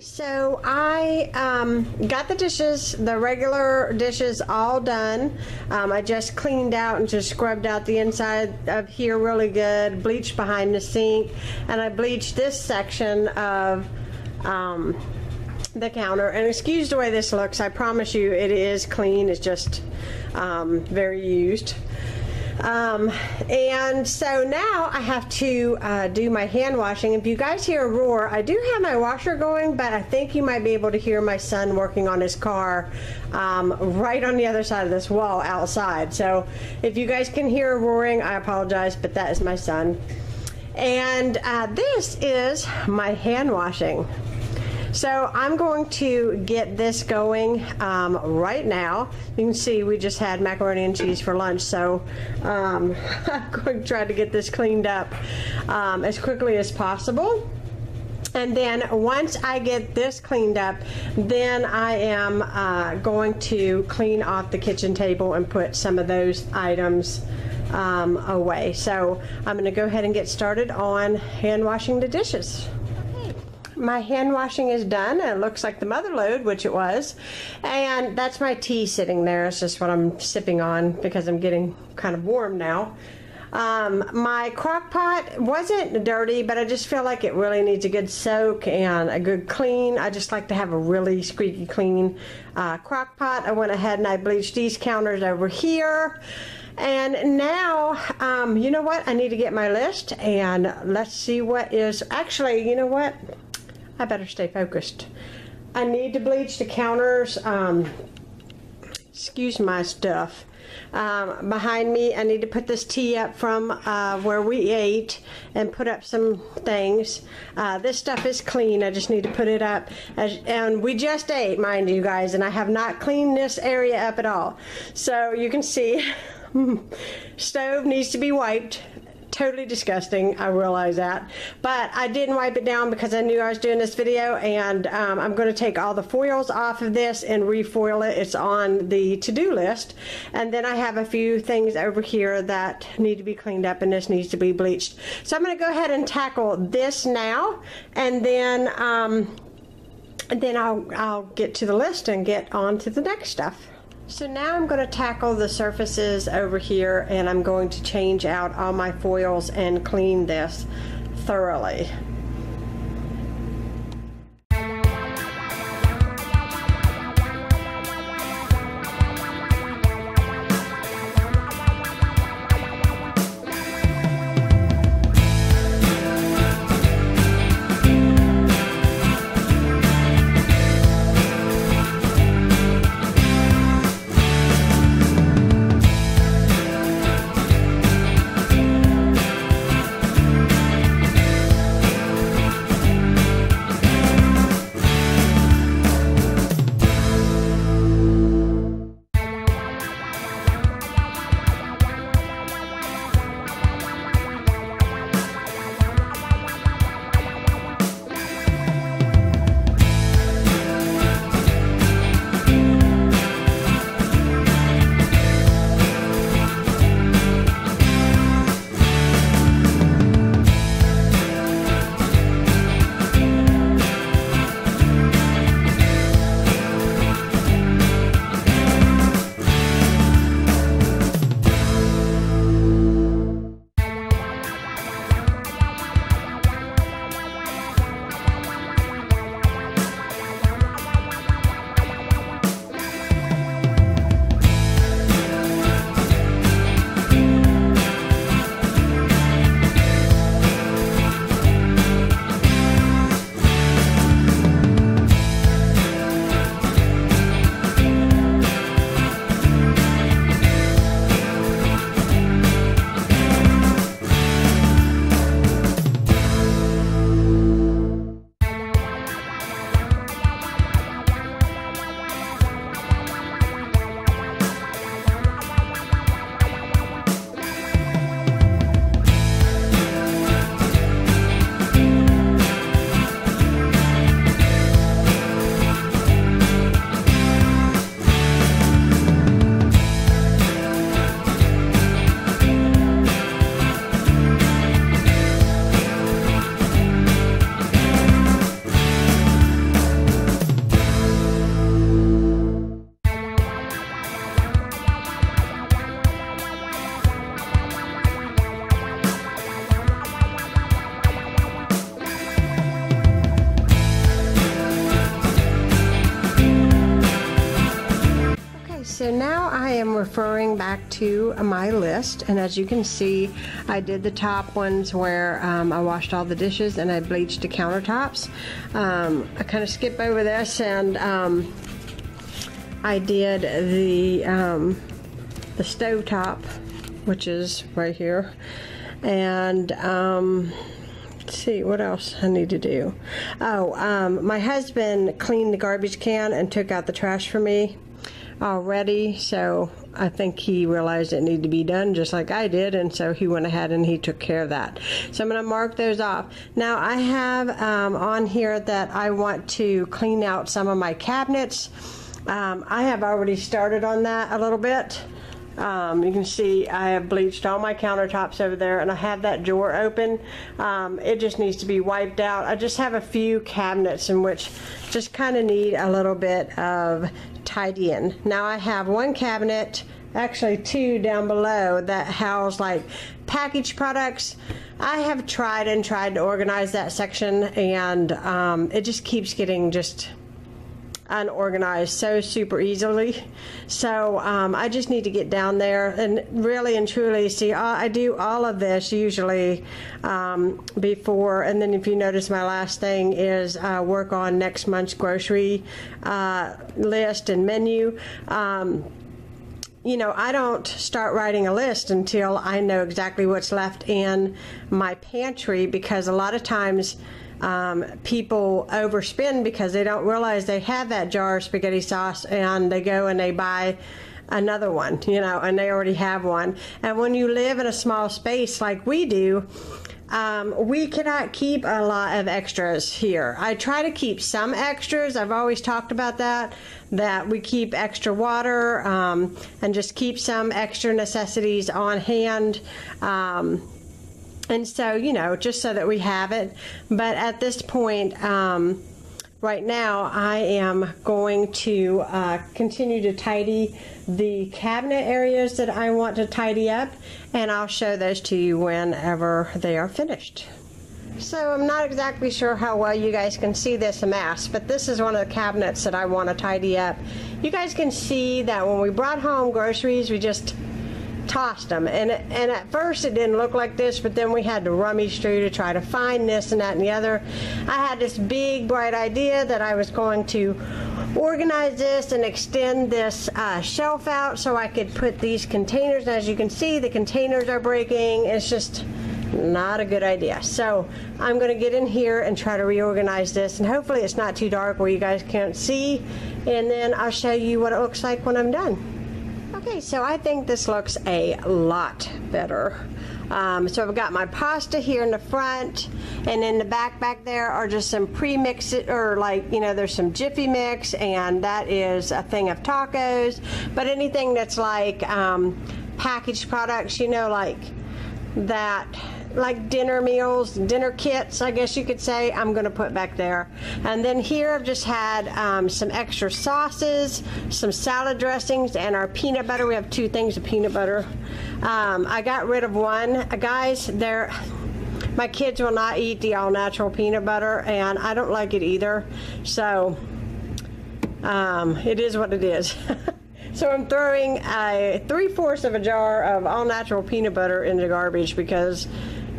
So I got the dishes, the regular dishes, all done. I just cleaned out and just scrubbed out the inside of here really good, bleached behind the sink, and I bleached this section of the counter. And excuse the way this looks, I promise you it is clean, it's just very used. And so now I have to do my hand washing. If you guys hear a roar, I do have my washer going, but I think you might be able to hear my son working on his car right on the other side of this wall outside. So if you guys can hear a roaring, I apologize, but that is my son. And this is my hand washing. So I'm going to get this going right now. You can see we just had macaroni and cheese for lunch, so I'm going to try to get this cleaned up as quickly as possible. And then once I get this cleaned up, then I am going to clean off the kitchen table and put some of those items away. So I'm going to go ahead and get started on hand washing the dishes. My hand washing is done, and it looks like the mother load, which it was, and that's my tea sitting there. It's just what I'm sipping on because I'm getting kind of warm now. My crock pot wasn't dirty, but I just feel like it really needs a good soak and a good clean. I just like to have a really squeaky clean crock pot. I went ahead and I bleached these counters over here. And now, you know what? I need to get my list, and let's see what is, actually, you know what? I better stay focused. I need to bleach the counters, excuse my stuff, behind me. I need to put this tea up from where we ate and put up some things. This stuff is clean. I just need to put it up. And we just ate, mind you guys, and I have not cleaned this area up at all. So you can see, stove needs to be wiped. Totally disgusting, I realize that, but I didn't wipe it down because I knew I was doing this video, and I'm going to take all the foils off of this and refoil it. It's on the to-do list. And then I have a few things over here that need to be cleaned up, and this needs to be bleached. So I'm going to go ahead and tackle this now, and then I'll get to the list and get on to the next stuff. So now I'm going to tackle the surfaces over here, and I'm going to change out all my foils and clean this thoroughly. So now I am referring back to my list, and as you can see, I did the top ones where I washed all the dishes and I bleached the countertops. I kind of skip over this, and I did the stovetop, which is right here, and let's see what else I need to do. My husband cleaned the garbage can and took out the trash for me already, so I think he realized it needed to be done just like I did, and so he went ahead and he took care of that. So I'm going to mark those off. Now I have on here that I want to clean out some of my cabinets. I have already started on that a little bit. You can see I have bleached all my countertops over there, and I have that drawer open. It just needs to be wiped out. I just have a few cabinets in which just kind of need a little bit of tidying. Now I have one cabinet, actually two down below, that house like packaged products. I have tried to organize that section, and it just keeps getting just unorganized so super easily. So I just need to get down there and really and truly see. I do all of this usually before, and then if you notice, my last thing is work on next month's grocery list and menu. You know, I don't start writing a list until I know exactly what's left in my pantry, because a lot of times people overspend because they don't realize they have that jar of spaghetti sauce, and they go and they buy another one, you know, and they already have one. And when you live in a small space like we do, we cannot keep a lot of extras here. I try to keep some extras. I've always talked about that we keep extra water, and just keep some extra necessities on hand. And so, you know, just so that we have it. But at this point, right now, I am going to continue to tidy the cabinet areas that I want to tidy up, and I'll show those to you whenever they are finished. So I'm not exactly sure how well you guys can see this mess, but this is one of the cabinets that I want to tidy up. You guys can see that when we brought home groceries, we just tossed them, and at first it didn't look like this, but then we had to rummage through to try to find this and that and the other. I had this big bright idea that I was going to organize this and extend this shelf out so I could put these containers, and as you can see, the containers are breaking. It's just not a good idea. So I'm going to get in here and try to reorganize this, and hopefully it's not too dark where you guys can't see, and then I'll show you what it looks like when I'm done. Okay, so I think this looks a lot better. So I've got my pasta here in the front, and in the back there are just some pre-mix, or like, you know, there's some Jiffy Mix, and that is a thing of tacos. But anything that's like packaged products, you know, like that, like dinner meals, dinner kits, I guess you could say, I'm going to put back there. And then here I've just had some extra sauces, some salad dressings, and our peanut butter. We have two things of peanut butter. I got rid of one. Guys, my kids will not eat the all-natural peanut butter, and I don't like it either. So it is what it is. So I'm throwing 3/4 of a jar of all-natural peanut butter in the garbage because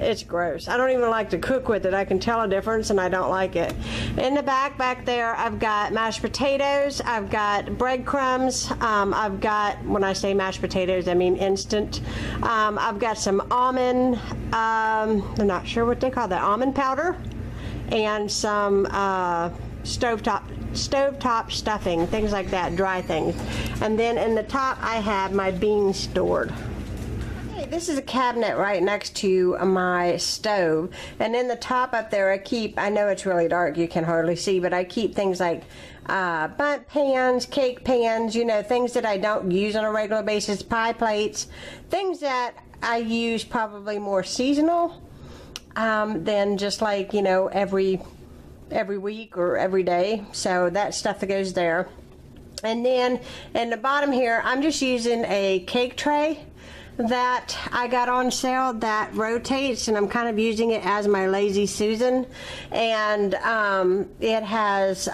it's gross. I don't even like to cook with it. I can tell a difference, and I don't like it. In the back there, I've got mashed potatoes. I've got breadcrumbs. I've got, when I say mashed potatoes, I mean instant. I've got some almond, I'm not sure what they call that, almond powder, and some stovetop stuffing, things like that, dry things. And then in the top I have my beans stored. Okay, this is a cabinet right next to my stove, and in the top up there I know it's really dark, you can hardly see, but I keep things like bundt pans, cake pans, you know, things that I don't use on a regular basis, pie plates, things that I use probably more seasonal than just like, you know, every week or every day. So that stuff that goes there. And then in the bottom here, I'm just using a cake tray that I got on sale that rotates, and I'm kind of using it as my Lazy Susan. And it has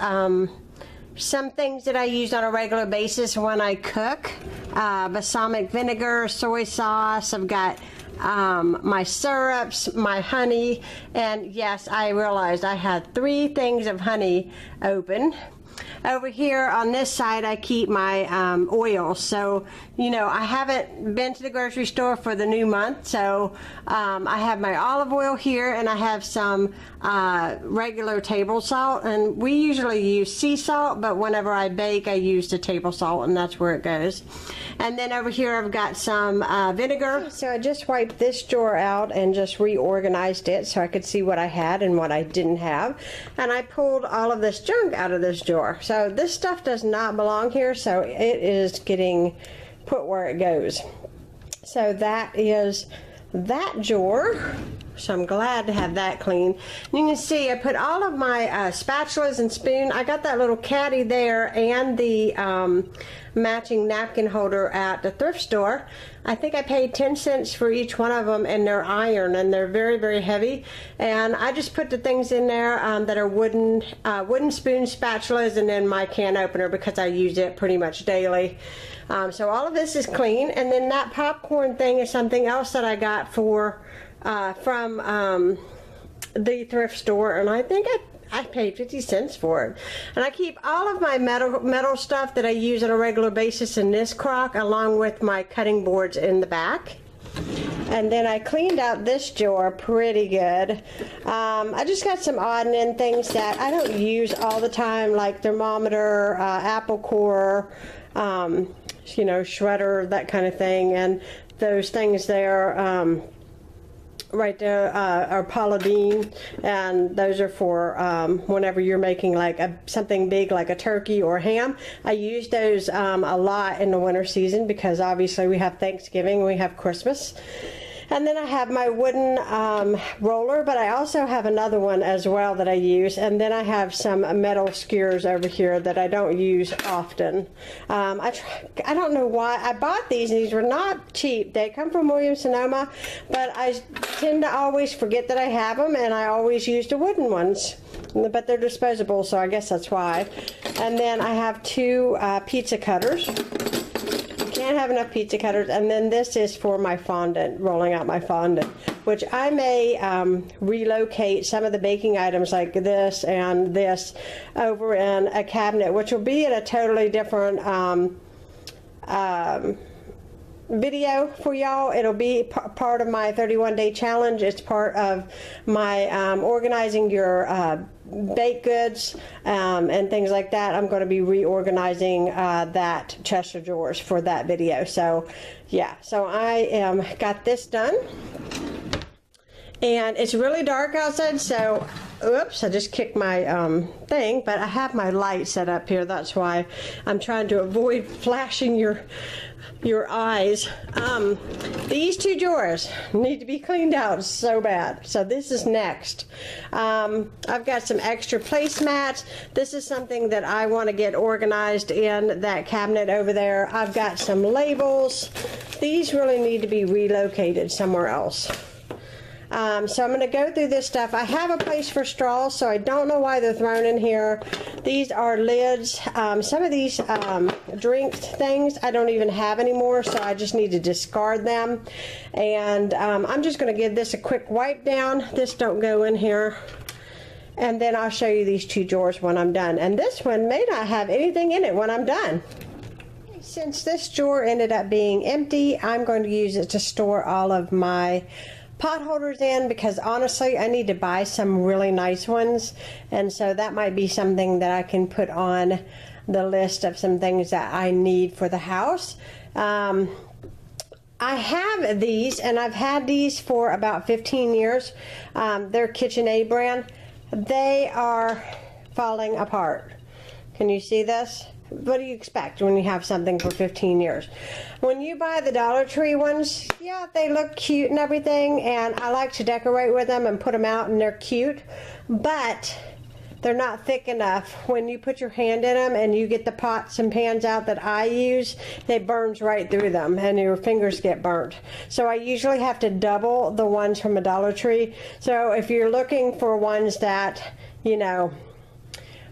some things that I use on a regular basis when I cook. Balsamic vinegar, soy sauce, I've got my syrups, my honey, and yes, I realized I had 3 things of honey open. Over here on this side I keep my oil, so you know I haven't been to the grocery store for the new month, so I have my olive oil here, and I have some regular table salt, and we usually use sea salt, but whenever I bake I use the table salt, and that's where it goes. And then over here I've got some vinegar. So I just wiped this drawer out and just reorganized it so I could see what I had and what I didn't have, and I pulled all of this junk out of this drawer. So this stuff does not belong here, so it is getting put where it goes. So that is that drawer. So I'm glad to have that clean. You can see I put all of my spatulas and spoon. I got that little caddy there and the matching napkin holder at the thrift store. I think I paid 10 cents for each one of them, and they're iron, and they're very, very heavy. And I just put the things in there that are wooden spoon spatulas, and then my can opener because I use it pretty much daily. So all of this is clean, and then that popcorn thing is something else that I got for from the thrift store, and I think I paid 50 cents for it. And I keep all of my metal stuff that I use on a regular basis in this crock, along with my cutting boards in the back. And then I cleaned out this drawer pretty good. I just got some odd and end things that I don't use all the time, like thermometer, apple core, you know, shredder, that kind of thing. And those things there, right there, are Paladine, and those are for whenever you're making like something big like a turkey or ham. I use those a lot in the winter season because obviously we have Thanksgiving, we have Christmas. And then I have my wooden roller, but I also have another one as well that I use. And then I have some metal skewers over here that I don't use often. I don't know why I bought these, and these were not cheap. They come from Williams-Sonoma, but I tend to always forget that I have them, and I always use the wooden ones. But they're disposable, so I guess that's why. And then I have 2 pizza cutters. Can't have enough pizza cutters. And then this is for my fondant, rolling out my fondant, which I may relocate some of the baking items like this and this over in a cabinet, which will be in a totally different video for y'all. It'll be part of my 31-day challenge. It's part of my organizing your baked goods and things like that. I'm going to be reorganizing that chest of drawers for that video. So yeah, so I got this done, and it's really dark outside, so oops, I just kicked my thing, but I have my light set up here. That's why I'm trying to avoid flashing your eyes. These 2 drawers need to be cleaned out so bad. So this is next. I've got some extra placemats. This is something that I want to get organized in that cabinet over there. I've got some labels. These really need to be relocated somewhere else. So I'm going to go through this stuff. I have a place for straws, so I don't know why they're thrown in here. These are lids. Some of these drink things I don't even have anymore, so I just need to discard them. And I'm just going to give this a quick wipe down. This don't go in here. And then I'll show you these 2 drawers when I'm done. And this one may not have anything in it when I'm done. Since this drawer ended up being empty, I'm going to use it to store all of my pot holders in, because honestly I need to buy some really nice ones, and so that might be something that I can put on the list of some things that I need for the house. I have these, and I've had these for about 15 years. They're KitchenAid brand. They are falling apart. Can you see this? What do you expect when you have something for 15 years? When you buy the Dollar Tree ones, yeah, they look cute and everything, and I like to decorate with them and put them out, and they're cute, but they're not thick enough. When you put your hand in them and you get the pots and pans out that I use, it burns right through them, and your fingers get burnt. So I usually have to double the ones from a Dollar Tree. So if you're looking for ones that, you know,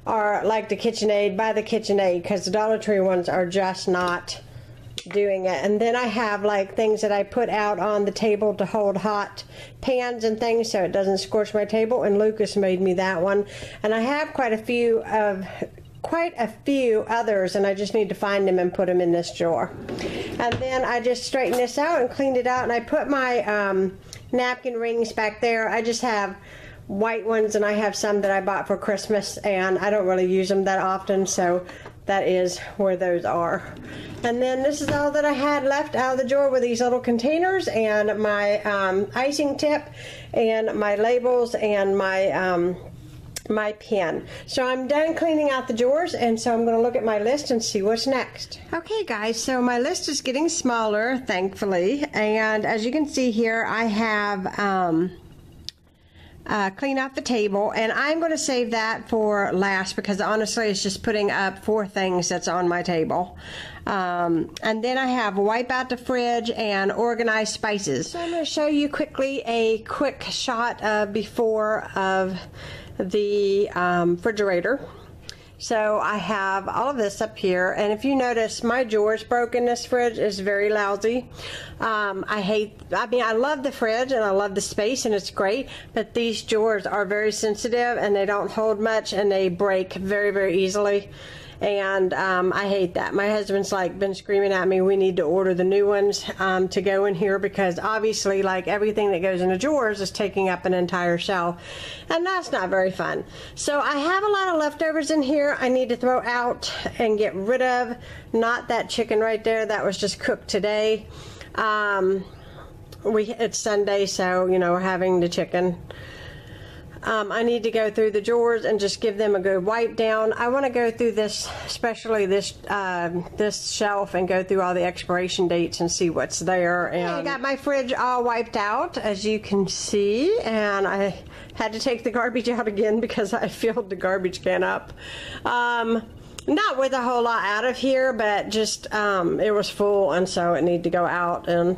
are like the KitchenAid, buy the KitchenAid, because the Dollar Tree ones are just not doing it. And then I have like things that I put out on the table to hold hot pans and things so it doesn't scorch my table, and Lucas made me that one. And I have quite a few others, and I just need to find them and put them in this drawer. And then I just straightened this out and cleaned it out, and I put my napkin rings back there. I just have white ones, and I have some that I bought for Christmas, and I don't really use them that often, so that is where those are. And then this is all that I had left out of the drawer, with these little containers and my icing tip and my labels and my pen. So I'm done cleaning out the drawers, and so I'm going to look at my list and see what's next. Okay guys, so my list is getting smaller, thankfully, and as you can see here, I have clean out the table, and I'm going to save that for last, because honestly it's just putting up 4 things that's on my table. And then I have wipe out the fridge and organize spices. So I'm going to show you quickly a quick shot of before of the refrigerator. So I have all of this up here, and if you notice, my drawers broken. This fridge is very lousy. I love the fridge and I love the space and it's great, but these drawers are very sensitive and they don't hold much and they break very, very easily. And I hate that. My husband's like been screaming at me, we need to order the new ones to go in here, because obviously like everything that goes in the drawers is taking up an entire shelf, and that's not very fun. So I have a lot of leftovers in here I need to throw out and get rid of. Not that chicken right there, that was just cooked today. It's Sunday, so you know, we're having the chicken. I need to go through the drawers and just give them a good wipe down. I want to go through this, especially this shelf, and go through all the expiration dates and see what's there. And I got my fridge all wiped out, as you can see, and I had to take the garbage out again because I filled the garbage can up. Not with a whole lot out of here, but just it was full, and so it needed to go out. And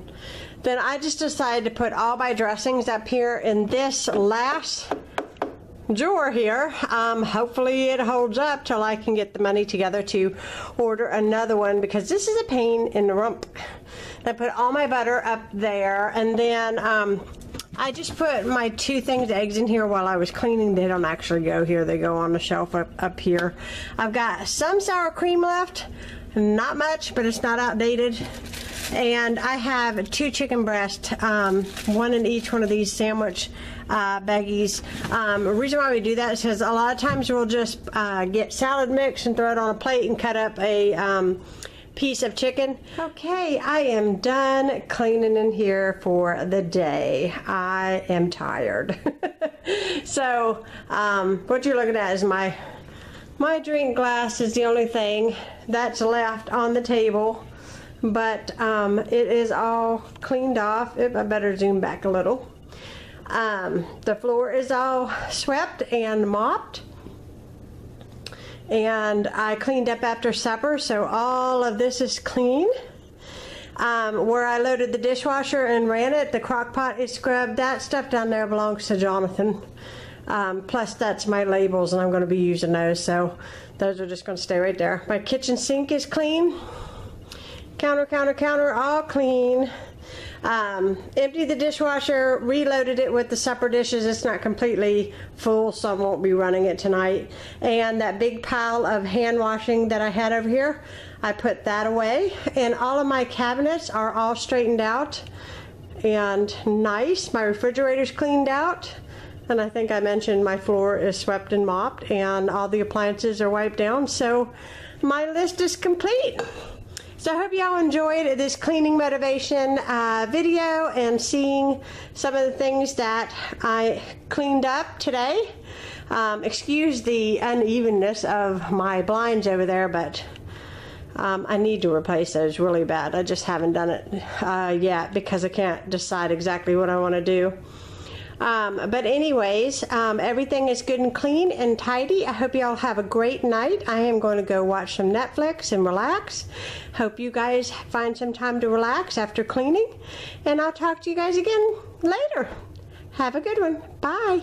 then I just decided to put all my dressings up here in this last drawer here. Hopefully it holds up till I can get the money together to order another one, because this is a pain in the rump. I put all my butter up there, and then I just put my 2 things of eggs in here while I was cleaning. They don't actually go here, they go on the shelf up here. I've got some sour cream left, not much, but it's not outdated. And I have 2 chicken breasts, 1 in each one of these sandwich baggies. The reason why we do that is because a lot of times we'll just get salad mix and throw it on a plate and cut up a piece of chicken. Okay, I am done cleaning in here for the day. I am tired. So what you're looking at is my drink glass is the only thing that's left on the table. But it is all cleaned off. I better zoom back a little. The floor is all swept and mopped, and I cleaned up after supper, so all of this is clean. Where I loaded the dishwasher and ran it, the crock pot is scrubbed. That stuff down there belongs to Jonathan. Plus that's my labels, and I'm going to be using those, so those are just going to stay right there. My kitchen sink is clean. Counter, all clean. Emptied the dishwasher, reloaded it with the supper dishes. It's not completely full, so I won't be running it tonight. And that big pile of hand washing that I had over here, I put that away. And all of my cabinets are all straightened out and nice. My refrigerator's cleaned out. And I think I mentioned my floor is swept and mopped, and all the appliances are wiped down. So my list is complete. So I hope y'all enjoyed this cleaning motivation video and seeing some of the things that I cleaned up today. Excuse the unevenness of my blinds over there, but I need to replace those really bad. I just haven't done it yet because I can't decide exactly what I want to do. But anyways, everything is good and clean and tidy. I hope y'all have a great night. I am going to go watch some Netflix and relax. Hope you guys find some time to relax after cleaning, and I'll talk to you guys again later. Have a good one. Bye.